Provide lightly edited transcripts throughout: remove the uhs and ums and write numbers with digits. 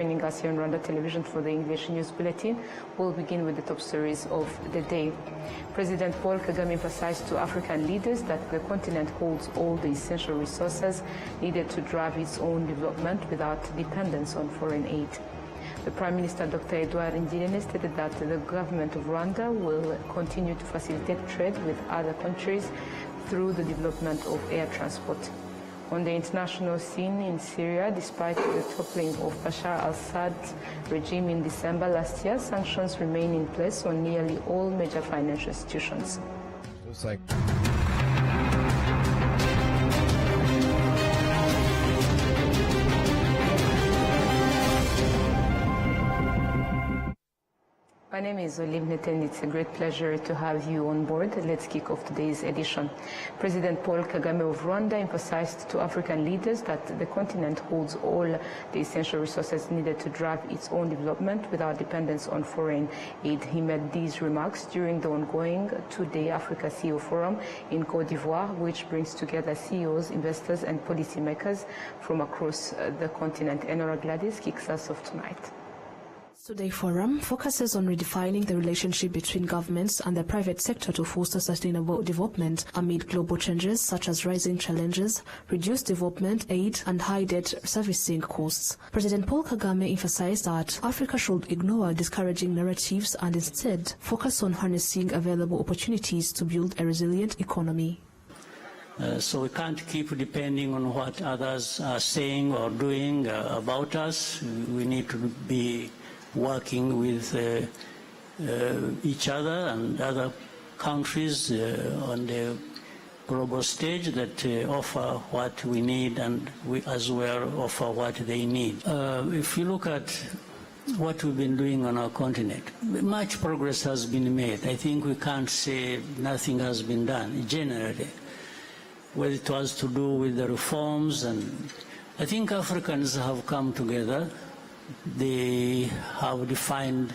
Joining us here on Rwanda Television for the English News Bulletin, we'll begin with the top stories of the day. President Paul Kagame emphasized to African leaders that the continent holds all the essential resources needed to drive its own development without dependence on foreign aid. The Prime Minister, Dr. Edouard Ngirente, stated that the government of Rwanda will continue to facilitate trade with other countries through the development of air transport. On the international scene in Syria, despite the toppling of Bashar al-Assad's regime in December last year, sanctions remain in place on nearly all major financial institutions. It's like My name is Olivnet and it's a great pleasure to have you on board. Let's kick off today's edition. President Paul Kagame of Rwanda emphasized to African leaders that the continent holds all the essential resources needed to drive its own development without dependence on foreign aid. He made these remarks during the ongoing two-day Africa CEO Forum in Côte d'Ivoire, which brings together CEOs, investors and policymakers from across the continent. Enora Gladys kicks us off tonight. Today's forum focuses on redefining the relationship between governments and the private sector to foster sustainable development amid global changes such as rising challenges, reduced development aid, and high debt servicing costs. President Paul Kagame emphasized that Africa should ignore discouraging narratives and instead focus on harnessing available opportunities to build a resilient economy. So we can't keep depending on what others are saying or doing about us. We need to be working with each other and other countries on the global stage that offer what we need, and we as well offer what they need. If you look at what we've been doing on our continent, much progress has been made. I think we can't say nothing has been done generally, whether it was to do with the reforms, and I think Africans have come together. They have defined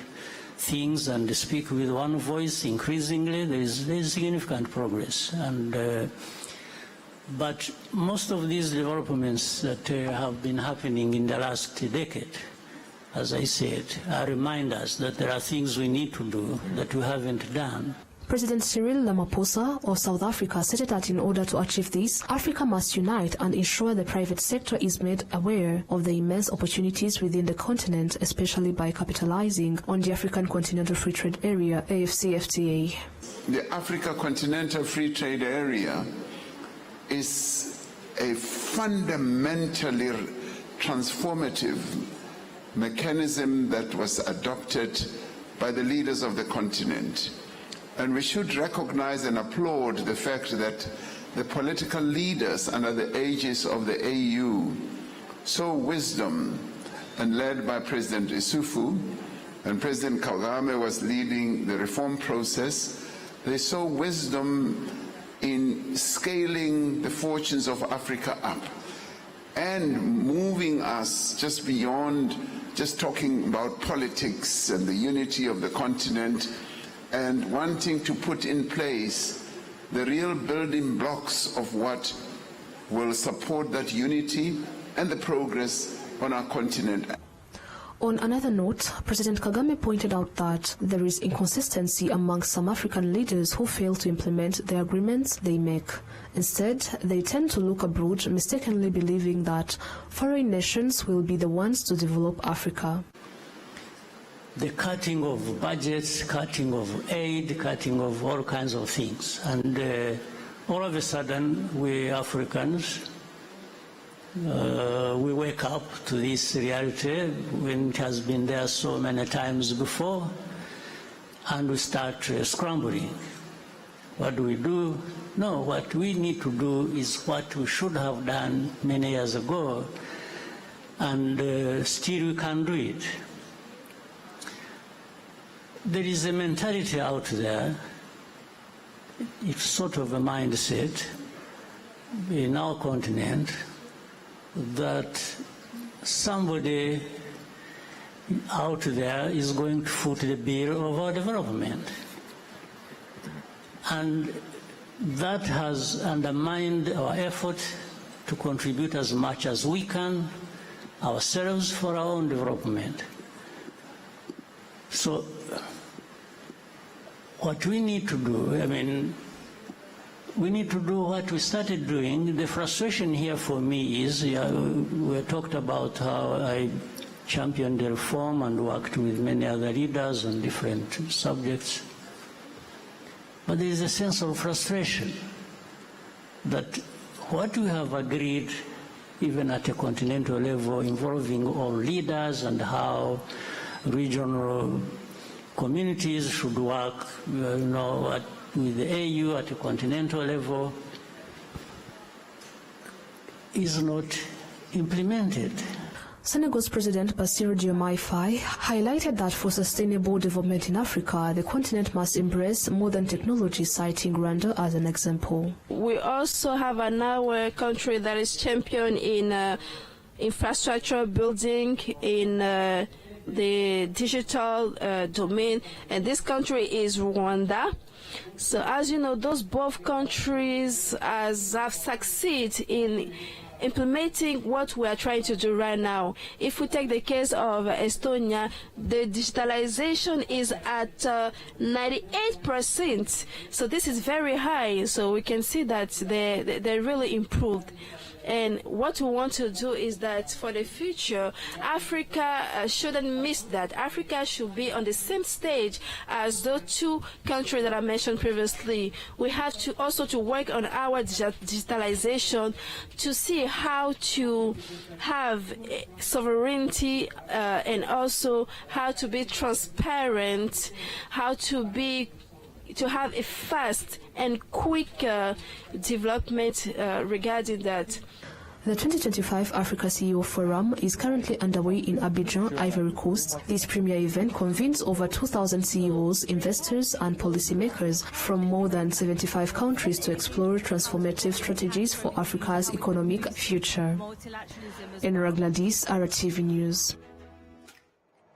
things and speak with one voice. Increasingly, there is significant progress. But most of these developments that have been happening in the last decade, as I said, are reminders that there are things we need to do that we haven't done. President Cyril Ramaphosa of South Africa stated that in order to achieve this, Africa must unite and ensure the private sector is made aware of the immense opportunities within the continent, especially by capitalizing on the African Continental Free Trade Area, AfCFTA. The Africa Continental Free Trade Area is a fundamentally transformative mechanism that was adopted by the leaders of the continent. And we should recognize and applaud the fact that the political leaders under the aegis of the AU saw wisdom, and led by President Isufu, and President Kagame was leading the reform process, they saw wisdom in scaling the fortunes of Africa up and moving us just beyond just talking about politics and the unity of the continent, and wanting to put in place the real building blocks of what will support that unity and the progress on our continent. On another note, President Kagame pointed out that there is inconsistency among some African leaders who fail to implement the agreements they make. Instead, they tend to look abroad, mistakenly believing that foreign nations will be the ones to develop Africa. The cutting of budgets, cutting of aid, cutting of all kinds of things. And all of a sudden, we Africans, we wake up to this reality when it has been there so many times before, and we start scrambling. What do we do? No, what we need to do is what we should have done many years ago, and still we can do it. There is a mentality out there, it's sort of a mindset in our continent that somebody out there is going to foot the bill of our development. And that has undermined our effort to contribute as much as we can ourselves for our own development. So what we need to do, I mean, we need to do what we started doing. The frustration here for me is, we talked about how I championed the reform and worked with many other leaders on different subjects. But there is a sense of frustration that what we have agreed, even at a continental level, involving all leaders and how regional communities should work, with the AU at a continental level, is not implemented. Senegal's President Bassirou Diomaye Faye highlighted that for sustainable development in Africa, the continent must embrace modern technology, citing Rwanda as an example. We also have another country that is champion in infrastructure building, in the digital domain, and this country is Rwanda. So as you know, those both countries have succeeded in implementing what we are trying to do right now. If we take the case of Estonia, the digitalization is at 98%. So this is very high. So we can see that they really improved. And what we want to do is that for the future, Africa shouldn't miss that. Africa should be on the same stage as the two countries that I mentioned previously. We have to also to work on our digitalization to see how to have sovereignty and also how to be transparent, how to have a fast and quick development regarding that. The 2025 Africa CEO Forum is currently underway in Abidjan, Ivory Coast. This premier event convenes over 2,000 CEOs, investors and policymakers from more than 75 countries to explore transformative strategies for Africa's economic future. In Rwanda, RwandaTV News.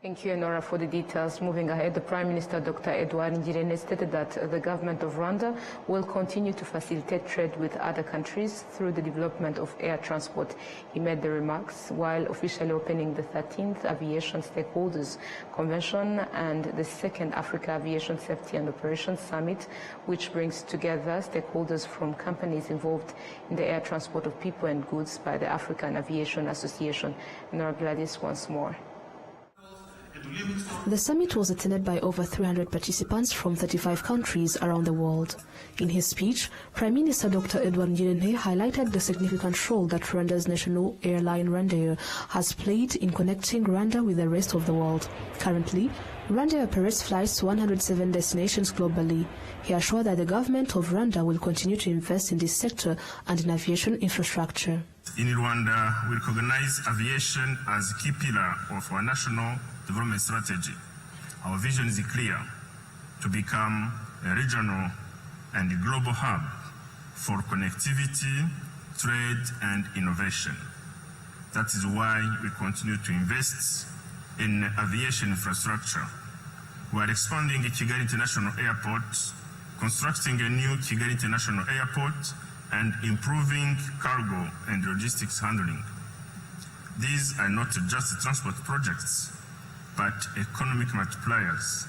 Thank you, Nora, for the details. Moving ahead, the Prime Minister, Dr. Edouard Ngirente, stated that the government of Rwanda will continue to facilitate trade with other countries through the development of air transport. He made the remarks while officially opening the 13th Aviation Stakeholders Convention and the 2nd Africa Aviation Safety and Operations Summit, which brings together stakeholders from companies involved in the air transport of people and goods by the African Aviation Association. Nora Gladys once more. The summit was attended by over 300 participants from 35 countries around the world. In his speech, Prime Minister Dr. Edouard Ngirente highlighted the significant role that Rwanda's national airline RwandaTV has played in connecting Rwanda with the rest of the world. Currently, RwandaTV operates flights to 107 destinations globally. He assured that the government of Rwanda will continue to invest in this sector and in aviation infrastructure. In Rwanda, we recognize aviation as a key pillar of our national development strategy. Our vision is clear: to become a regional and a global hub for connectivity, trade, and innovation. That is why we continue to invest in aviation infrastructure. We are expanding Kigali International Airport, constructing a new Kigali International Airport, and improving cargo and logistics handling. These are not just transport projects, but economic multipliers,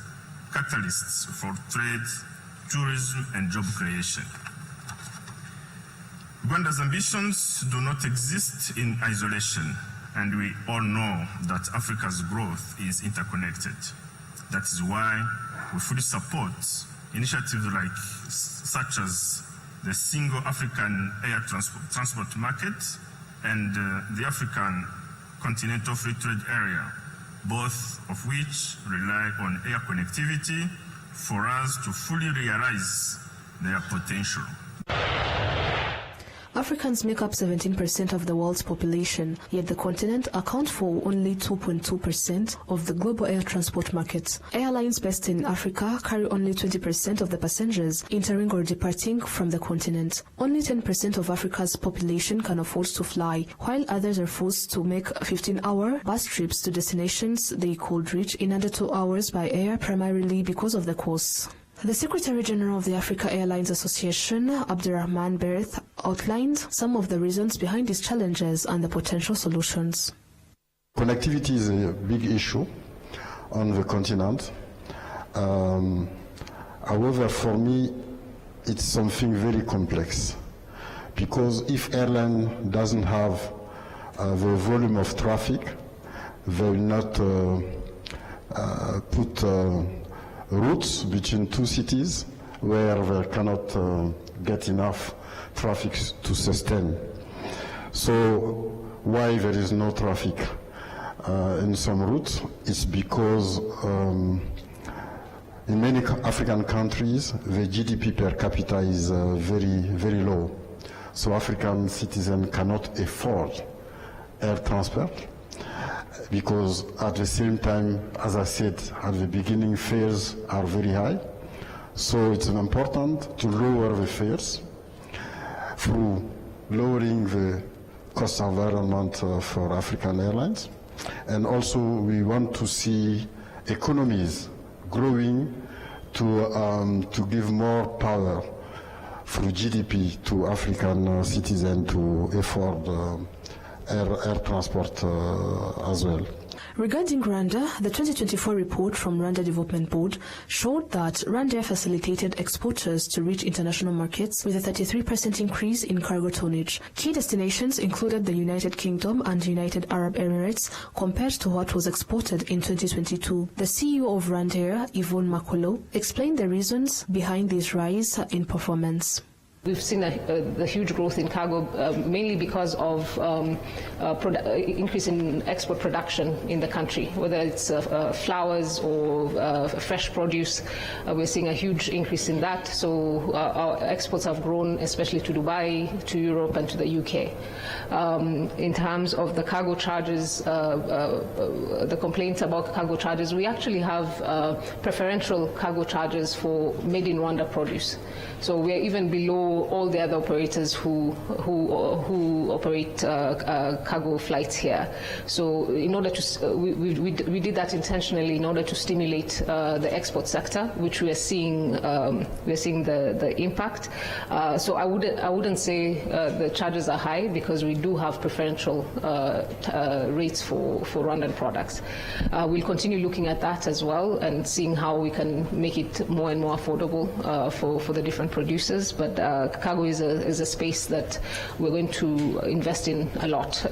catalysts for trade, tourism, and job creation. Rwanda's ambitions do not exist in isolation, and we all know that Africa's growth is interconnected. That is why we fully support initiatives like such as the Single African Air Transport Market and the African Continental Free Trade Area, both of which rely on air connectivity for us to fully realize their potential. Africans make up 17% of the world's population, yet the continent accounts for only 2.2% of the global air transport market. Airlines based in Africa carry only 20% of the passengers entering or departing from the continent. Only 10% of Africa's population can afford to fly, while others are forced to make 15-hour bus trips to destinations they could reach in under 2 hours by air, primarily because of the costs. The Secretary General of the Africa Airlines Association, Abdurrahman Berth, outlined some of the reasons behind these challenges and the potential solutions. Connectivity is a big issue on the continent. However, for me, it's something very complex, because if airline doesn't have the volume of traffic, they will not put routes between two cities where they cannot get enough traffic to sustain. So why there is no traffic in some routes? It's because in many African countries, the GDP per capita is very, very low. So African citizens cannot afford air transport, because at the same time, as I said at the beginning, fares are very high. So it's important to lower the fares through lowering the cost environment for African airlines. And also we want to see economies growing to give more power through GDP to African citizens to afford air transport as well. Regarding Rwanda, the 2024 report from Rwanda Development Board showed that Rwanda facilitated exporters to reach international markets with a 33% increase in cargo tonnage. Key destinations included the United Kingdom and United Arab Emirates compared to what was exported in 2022. The CEO of Rwanda, Yvonne Makolo, explained the reasons behind this rise in performance. We've seen the huge growth in cargo, mainly because of increase in export production in the country, whether it's flowers or fresh produce. We're seeing a huge increase in that. So our exports have grown, especially to Dubai, to Europe, and to the UK. In terms of the cargo charges, the complaints about cargo charges, we actually have preferential cargo charges for made in Rwanda produce. So we're even below all the other operators who operate cargo flights here. So in order to, we did that intentionally in order to stimulate the export sector, which we are seeing the impact. So I wouldn't say the charges are high, because we do have preferential rates for Rwandan products. We'll continue looking at that as well and seeing how we can make it more and more affordable for the different producers. But cargo is a space that we're going to invest in a lot.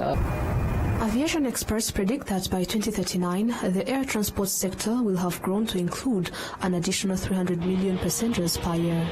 Aviation experts predict that by 2039, the air transport sector will have grown to include an additional 300 million passengers per year.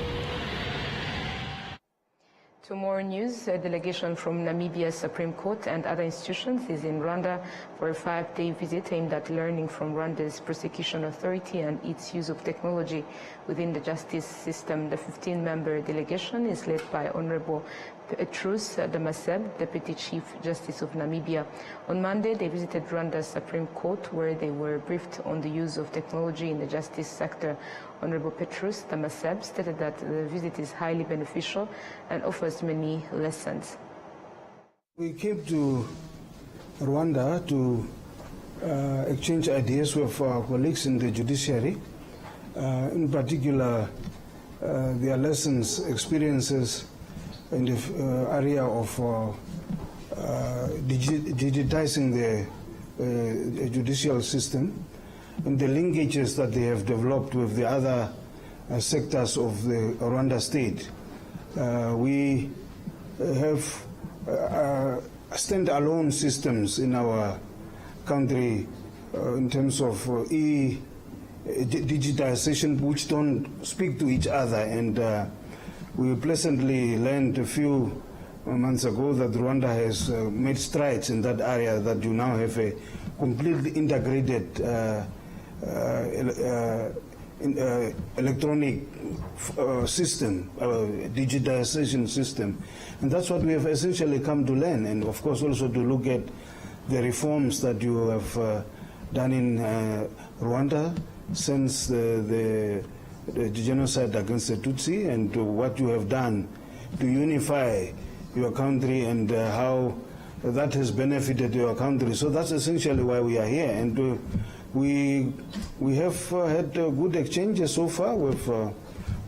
To more news, a delegation from Namibia's Supreme Court and other institutions is in Rwanda for a 5-day visit aimed at learning from Rwanda's prosecution authority and its use of technology within the justice system. The 15-member delegation is led by Honorable Petrus Damaseb, Deputy Chief Justice of Namibia. On Monday, they visited Rwanda's Supreme Court, where they were briefed on the use of technology in the justice sector. Honorable Petrus Damaseb stated that the visit is highly beneficial and offers many lessons. We came to Rwanda to exchange ideas with our colleagues in the judiciary, in particular their lessons, experiences in the area of digitizing the judicial system, and the linkages that they have developed with the other sectors of the Rwanda state. We have stand-alone systems in our country in terms of digitization, which don't speak to each other, and we pleasantly learned a few months ago that Rwanda has made strides in that area, that you now have a completely integrated electronic system, digitization system. And that's what we have essentially come to learn, and of course also to look at the reforms that you have done in Rwanda since the genocide against the Tutsi, and what you have done to unify your country, and how that has benefited your country. So that's essentially why we are here, and we have had good exchanges so far with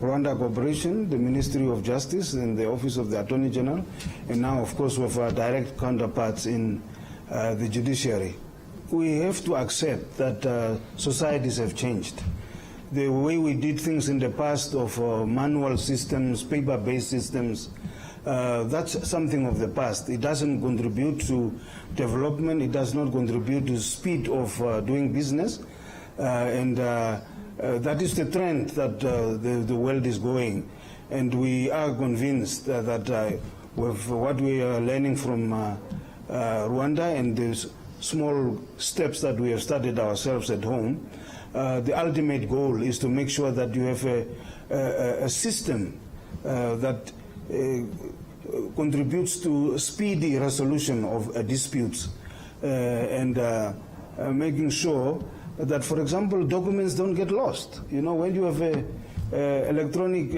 Rwanda Corporation, the Ministry of Justice, and the Office of the Attorney General, and now of course with our direct counterparts in the judiciary. we have to accept that societies have changed. The way we did things in the past of manual systems, paper-based systems, that's something of the past. It doesn't contribute to development. It does not contribute to speed of doing business. That is the trend that the world is going. And we are convinced that with what we are learning from Rwanda and the small steps that we have started ourselves at home, the ultimate goal is to make sure that you have a system that contributes to speedy resolution of disputes and making sure that, for example, documents don't get lost. You know, when you have a electronic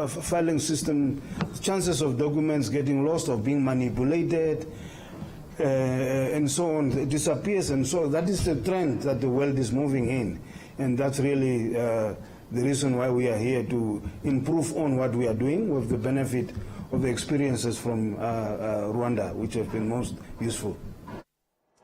filing system, chances of documents getting lost or being manipulated and so on, it disappears, and so that is the trend that the world is moving in, and that's really the reason why we are here, to improve on what we are doing with the benefit of the experiences from Rwanda, which have been most useful.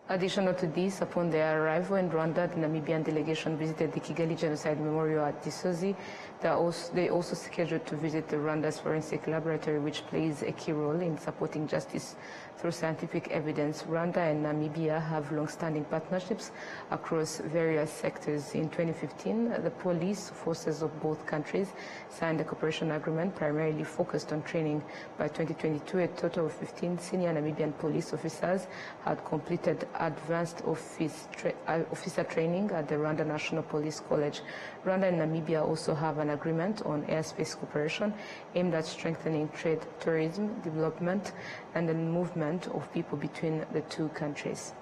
Additional to this, upon their arrival in Rwanda, the Namibian delegation visited the Kigali Genocide Memorial at Gisozi. They also scheduled to visit the Rwanda's Forensic Laboratory, which plays a key role in supporting justice through scientific evidence. Rwanda and Namibia have long-standing partnerships across various sectors. In 2015, the police forces of both countries signed a cooperation agreement primarily focused on training. By 2022, a total of 15 senior Namibian police officers had completed advanced officer training at the Rwanda National Police College. Rwanda and Namibia also have an agreement on airspace cooperation aimed at strengthening trade, tourism, development, and the movement of people between the two countries.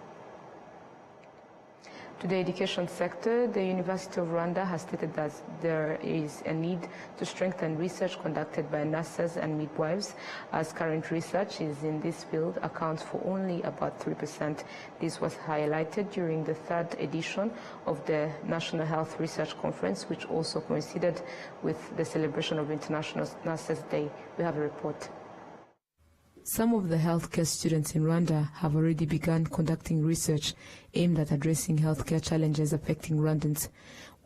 To the education sector, the University of Rwanda has stated that there is a need to strengthen research conducted by nurses and midwives, as current research in this field accounts for only about 3%. This was highlighted during the third edition of the National Health Research Conference, which also coincided with the celebration of International Nurses Day. We have a report. Some of the healthcare students in Rwanda have already begun conducting research aimed at addressing healthcare challenges affecting Rwandans.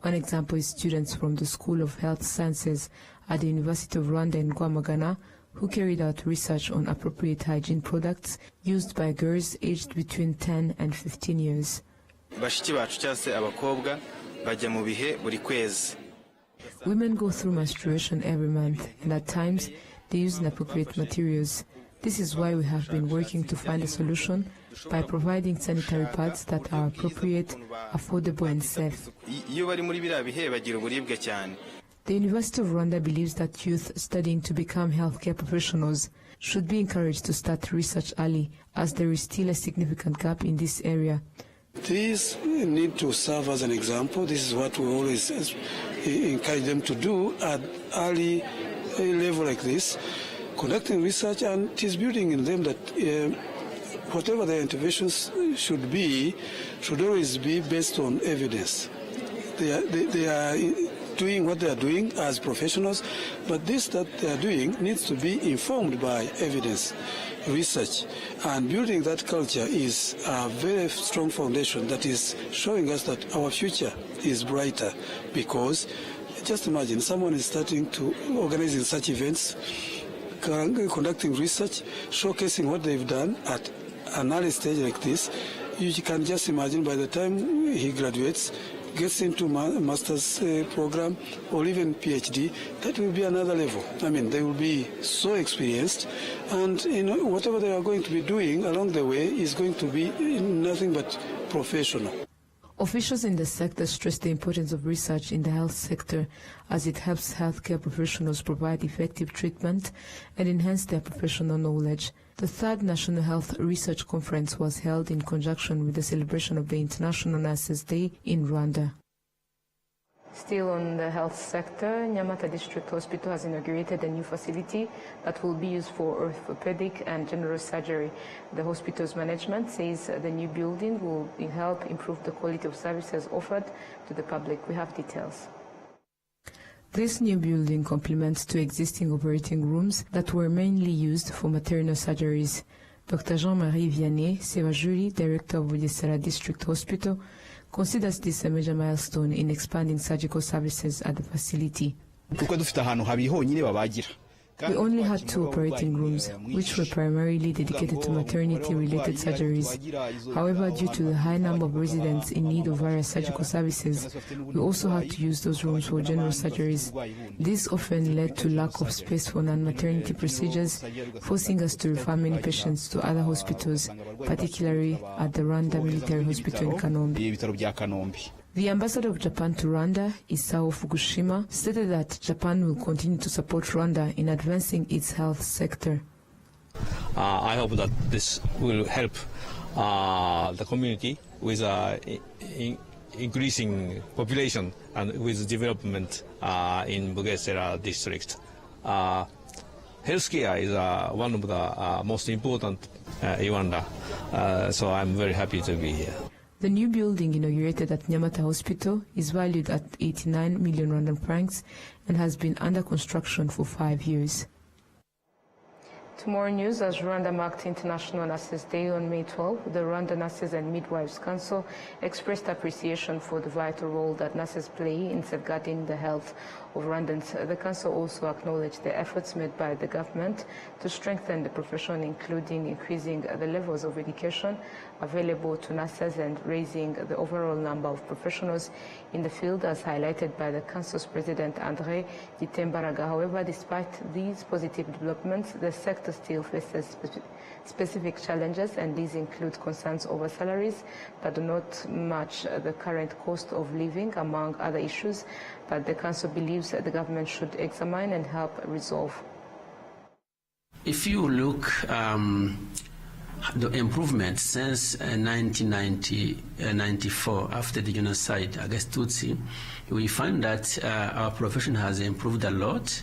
One example is students from the School of Health Sciences at the University of Rwanda in Rwamagana, who carried out research on appropriate hygiene products used by girls aged between 10 and 15 years. Women go through menstruation every month, and at times they use inappropriate materials. This is why we have been working to find a solution by providing sanitary pads that are appropriate, affordable, and safe. The University of Rwanda believes that youth studying to become healthcare professionals should be encouraged to start research early, as there is still a significant gap in this area. These need to serve as an example. This is what we always encourage them to do at early level like this, conducting research, and it is building in them that whatever their interventions should always be based on evidence. They are doing what they are doing as professionals, but this that they are doing needs to be informed by evidence, research, and building that culture is a very strong foundation that is showing us that our future is brighter, because just imagine someone is starting to organize such events, conducting research, showcasing what they've done at an early stage like this. You can just imagine by the time he graduates, gets into master's program or even PhD, that will be another level. I mean, they will be so experienced, and whatever they are going to be doing along the way is going to be nothing but professional. Officials in the sector stress the importance of research in the health sector, as it helps healthcare professionals provide effective treatment and enhance their professional knowledge. The third National Health Research Conference was held in conjunction with the celebration of the International Nurses Day in Rwanda. Still on the health sector, Nyamata District Hospital has inaugurated a new facility that will be used for orthopedic and general surgery. The hospital's management says the new building will help improve the quality of services offered to the public. We have details. This new building complements two existing operating rooms that were mainly used for maternal surgeries. Dr. Jean-Marie Vianney Sebajuri, director of Bugesera District Hospital, considers this a major milestone in expanding surgical services at the facility. We only had 2 operating rooms, which were primarily dedicated to maternity-related surgeries. However, due to the high number of residents in need of various surgical services, we also had to use those rooms for general surgeries. This often led to lack of space for non-maternity procedures, forcing us to refer many patients to other hospitals, particularly at the Rwanda Military Hospital in Kanombe. The ambassador of Japan to Rwanda, Isao Fukushima, stated that Japan will continue to support Rwanda in advancing its health sector. I hope that this will help the community with increasing population and with development in Bugesera district. Healthcare is one of the most important in Rwanda, so I'm very happy to be here. The new building inaugurated at Nyamata Hospital is valued at 89 million Rwandan francs and has been under construction for 5 years. Tomorrow news, as Rwanda marked International Nurses Day on May 12, the Rwanda Nurses and Midwives Council expressed appreciation for the vital role that nurses play in safeguarding the health of Rwandans. The Council also acknowledged the efforts made by the government to strengthen the profession, including increasing the levels of education available to nurses and raising the overall number of professionals in the field, as highlighted by the Council's President André Ditembaraga. However, despite these positive developments, the sector still faces specific challenges, and these include concerns over salaries that do not match the current cost of living, among other issues that the Council believes that the government should examine and help resolve. If you look the improvement since 1994, after the genocide against Tutsi, we find that our profession has improved a lot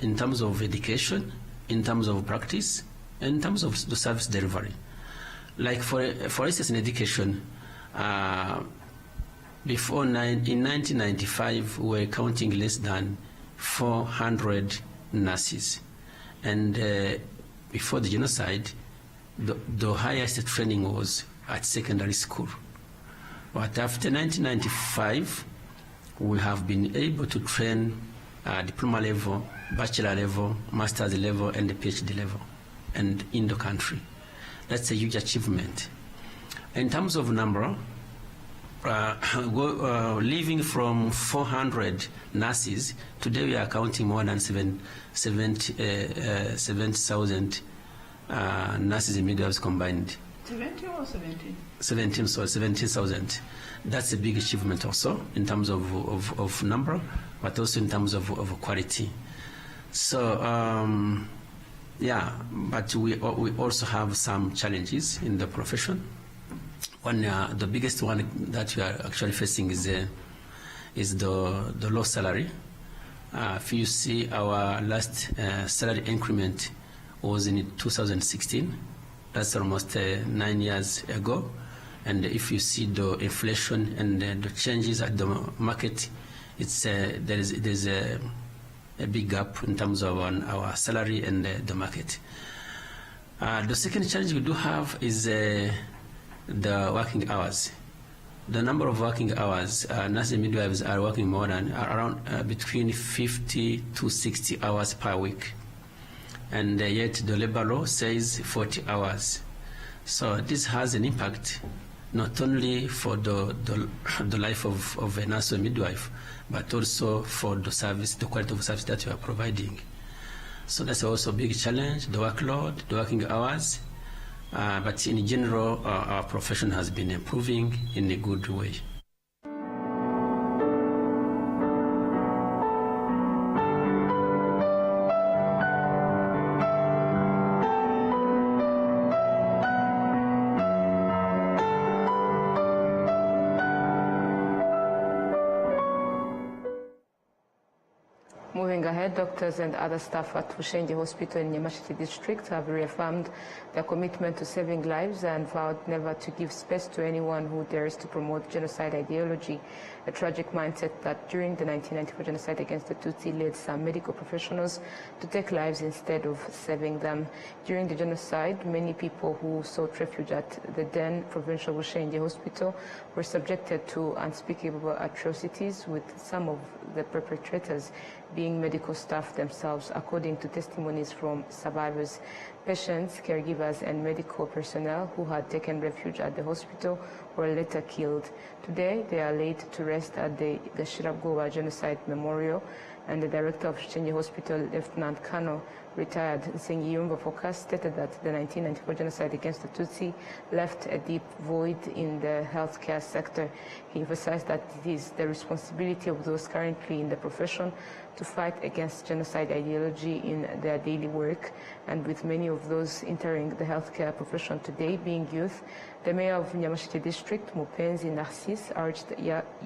in terms of education, in terms of practice, in terms of the service delivery. Like for instance, in education, in 1995, we were counting less than 400 nurses. And before the genocide, the highest training was at secondary school. But after 1995, we have been able to train diploma level, bachelor level, master's level, and the PhD level, and in the country. That's a huge achievement. In terms of number, leaving from 400 nurses, today we are counting more than 70,000 nurses and midwives combined. 70 or 17? 17,000. That's a big achievement also in terms of number, but also in terms of quality. So, yeah, but we also have some challenges in the profession. The biggest one that we are actually facing is the low salary. If you see, our last salary increment was in 2016. That's almost 9 years ago. And if you see the inflation and the changes at the market, there's a big gap in terms of our salary and the market. The second challenge we do have is the working hours. The number of working hours, nurses and midwives are working more than around between 50 to 60 hours per week. And yet the labor law says 40 hours. So this has an impact not only for the life of a nurse or midwife, but also for the service, the quality of service that you are providing. So that's also a big challenge, the workload, the working hours. But in general, our profession has been improving in a good way. Moving ahead, doctors and other staff at Bushenge Hospital in Nyamasheke district have reaffirmed their commitment to saving lives and vowed never to give space to anyone who dares to promote genocide ideology, a tragic mindset that during the 1994 genocide against the Tutsi led some medical professionals to take lives instead of saving them. During the genocide, many people who sought refuge at the then provincial Bushenge Hospital were subjected to unspeakable atrocities, with some of the perpetrators being medical staff themselves, according to testimonies from survivors. Patients, caregivers, and medical personnel who had taken refuge at the hospital were later killed. Today, they are laid to rest at the Gashirabwoba Genocide Memorial, and the director of Bushenge Hospital, Lieutenant Colonel retired Nsengiyumva Focus, stated that the 1994 genocide against the Tutsi left a deep void in the healthcare sector. He emphasized that it is the responsibility of those currently in the profession to fight against genocide ideology in their daily work, and with many of those entering the healthcare profession today being youth, the mayor of Nyamasheke district, Mupenzi Narcisse, urged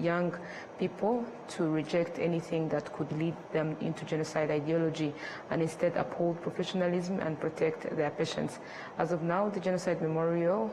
young people to reject anything that could lead them into genocide ideology and instead uphold professionalism and protect their patients. As of now, the Genocide Memorial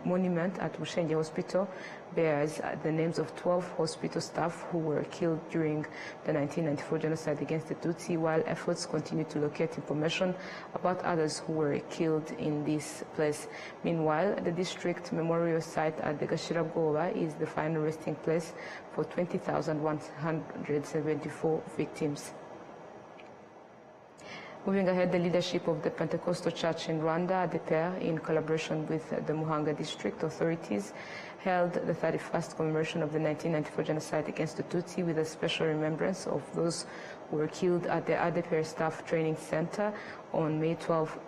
Monument at Bushenge Hospital bears the names of 12 hospital staff who were killed during the 1994 genocide against the Tutsi, while efforts continue to locate information about others who were killed in this place. Meanwhile, the district memorial site at the Gashirabwoba is the final resting place for 20,174 victims. Moving ahead, the leadership of the Pentecostal Church in Rwanda, ADEPR, in collaboration with the Muhanga district authorities, held the 31st commemoration of the 1994 genocide against the Tutsi with a special remembrance of those who were killed at the ADEPR Staff Training Center on May 12,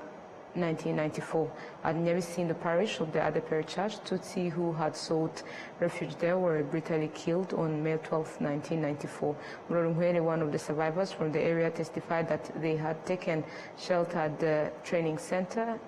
1994. At Nyabisindo parish of the ADEPR Church, Tutsi who had sought refuge there were brutally killed on May 12, 1994. Murorunkwere, one of the survivors from the area, testified that they had taken shelter at the training center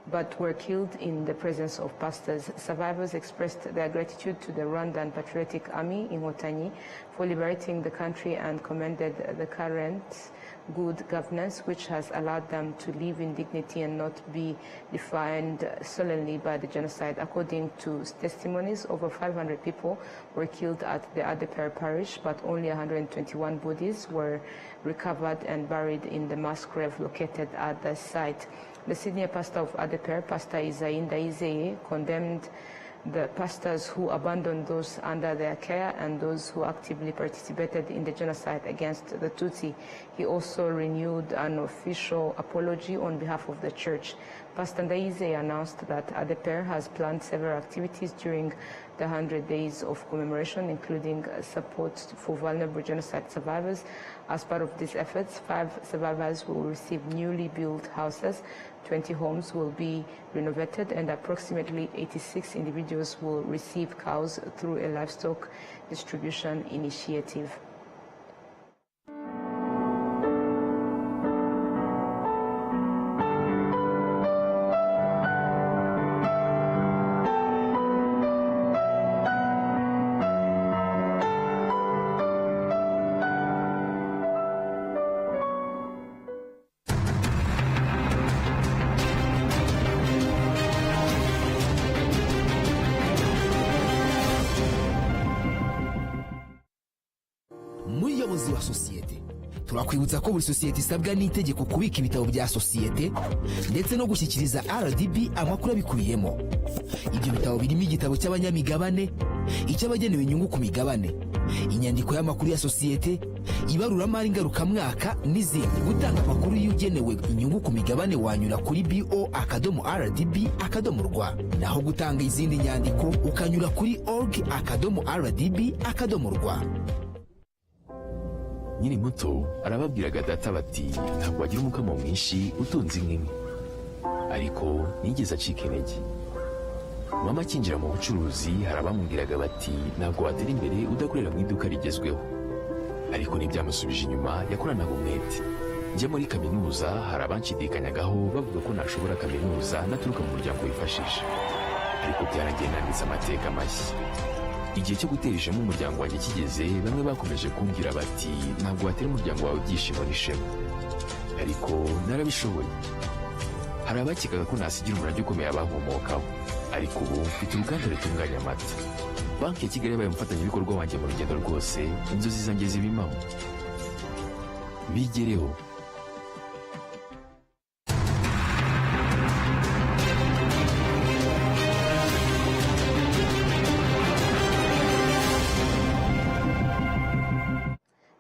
but were killed in the presence of pastors. Survivors expressed their gratitude to the Rwandan Patriotic Army in Wotanyi for liberating the country and commended the current good governance, which has allowed them to live in dignity and not be defined solely by the genocide. According to testimonies, over 500 people were killed at the ADEPR parish, but only 121 bodies were recovered and buried in the mass grave located at the site. The senior pastor of ADEPR, Pastor Isainda Izeye, condemned the pastors who abandoned those under their care and those who actively participated in the genocide against the Tutsi. He also renewed an official apology on behalf of the church. Pastor Ndaize announced that ADEPR has planned several activities during the 100 days of commemoration, including support for vulnerable genocide survivors. As part of these efforts, 5 survivors will receive newly built houses, 20 homes will be renovated, and approximately 86 individuals will receive cows through a livestock distribution initiative. muyobozi wa sosiyete turakwibutsa ko buri sosiyete isabwa n'itegeko kubika ibitabo bya sosiyete ndetse no gushyikiriza RDB amakuru abikubiyemo. Ibyo bitabo birimo igitabo cy'abanyamigabane, icy'abagenewe inyungu ku migabane, inyandiko y'amakuru ya sosiyete, ibaruramari ngarukamwaka n'izindi. Gutanga amakuru y'ugenewe inyungu ku migabane wanyura kuri bo.rdb.rwa, naho gutanga izindi nyandiko ukanyura kuri org.rdb.rwa. Nyiri muto arababwiraga data bati ntabwo wagira umukamo mwinshi utunze inka, ariko nigeze acika intege. Mama akinjira mu bucuruzi harabamubwiraga bati ntabwo watera imbere udakorera mu iduka rigezweho, ariko ntibyamusubije inyuma, yakoranaga umwete. Njya muri kaminuza harabanshidikanyagaho bavuga ko nashobora kaminuza naturuka mu muryango wifashije, ariko byaragiye nanditse amateka mashya. igihe cyo gutera ishema umuryango wanjye kigeze bamwe bakomeje kumbwira bati ntabwo watera umuryango wawe ibyishimo n'ishema ariko narabishoboye hari abakekaga ko nasigira umurage ukomeye abankomokaho ariko ubu mfite uruganda rutunganya amata banki ya Kigali yabaye umufatanyabikorwa wanjye mu rugendo rwose inzozi zanjye zibimaho bigereho.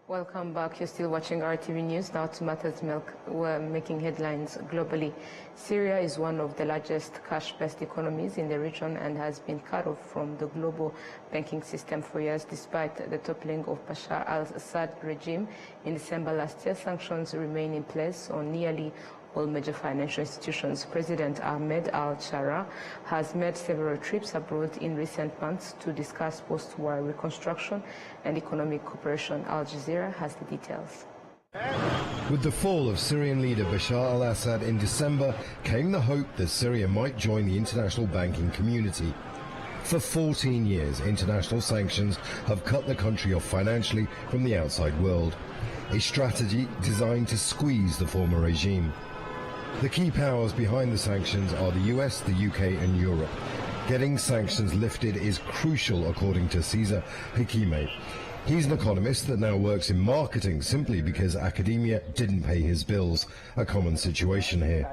Welcome back. You're still watching RTV News. Now to matters we're making headlines globally. Syria is one of the largest cash-based economies in the region and has been cut off from the global banking system for years. Despite the toppling of Bashar al-Assad regime in December last year, sanctions remain in place on nearly all major financial institutions. President Ahmed al-Shara has made several trips abroad in recent months to discuss post-war reconstruction and economic cooperation. Al Jazeera has the details. With the fall of Syrian leader Bashar al-Assad in December came the hope that Syria might join the international banking community. For 14 years, international sanctions have cut the country off financially from the outside world, a strategy designed to squeeze the former regime. The key powers behind the sanctions are the US, the UK and Europe. Getting sanctions lifted is crucial, according to Cesar Hakime. He's an economist that now works in marketing simply because academia didn't pay his bills, a common situation here.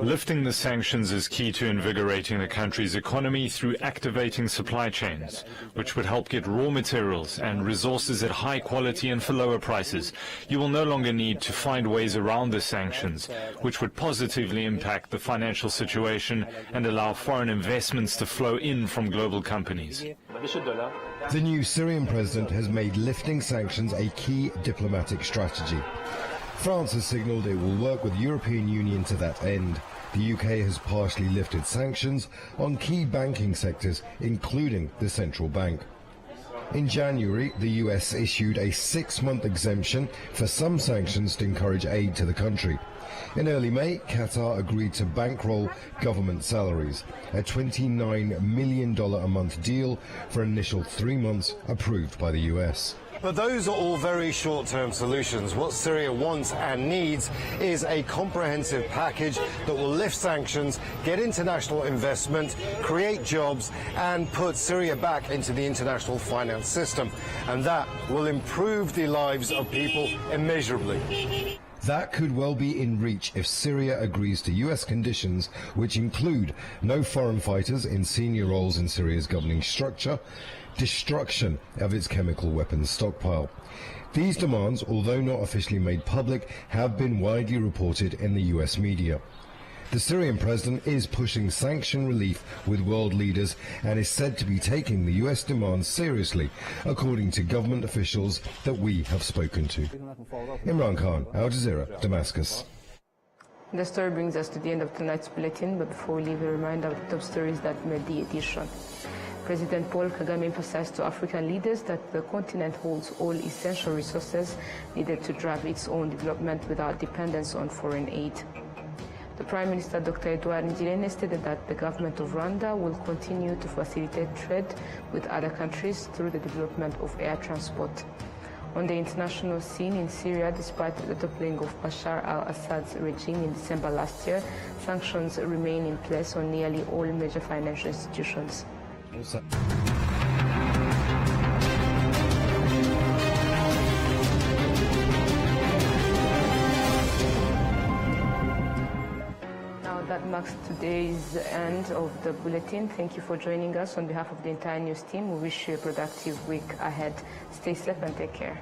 Lifting the sanctions is key to invigorating the country's economy through activating supply chains, which would help get raw materials and resources at high quality and for lower prices. You will no longer need to find ways around the sanctions, which would positively impact the financial situation and allow foreign investments to flow in from global companies. The new Syrian president has made lifting sanctions a key diplomatic strategy. France has signalled it will work with the European Union to that end. The UK has partially lifted sanctions on key banking sectors, including the central bank. In January, the US issued a 6-month exemption for some sanctions to encourage aid to the country. In early May, Qatar agreed to bankroll government salaries, a $29 million a month deal for an initial 3 months approved by the US. But those are all very short-term solutions. What Syria wants and needs is a comprehensive package that will lift sanctions, get international investment, create jobs, and put Syria back into the international finance system. And that will improve the lives of people immeasurably. That could well be in reach if Syria agrees to US conditions, which include no foreign fighters in senior roles in Syria's governing structure, destruction of its chemical weapons stockpile. These demands, although not officially made public, have been widely reported in the US media. The Syrian president is pushing sanction relief with world leaders and is said to be taking the US demands seriously, according to government officials that we have spoken to. Imran Khan, Al Jazeera, Damascus. The story brings us to the end of tonight's bulletin, but before we leave, a reminder of the top stories that made the edition. President Paul Kagame emphasized to African leaders that the continent holds all essential resources needed to drive its own development without dependence on foreign aid. The Prime Minister, Dr. Edouard Ngirente, stated that the government of Rwanda will continue to facilitate trade with other countries through the development of air transport. On the international scene in Syria, despite the toppling of Bashar al-Assad's regime in December last year, sanctions remain in place on nearly all major financial institutions. That marks today's end of the bulletin. Thank you for joining us. On behalf of the entire news team, we wish you a productive week ahead. Stay safe and take care.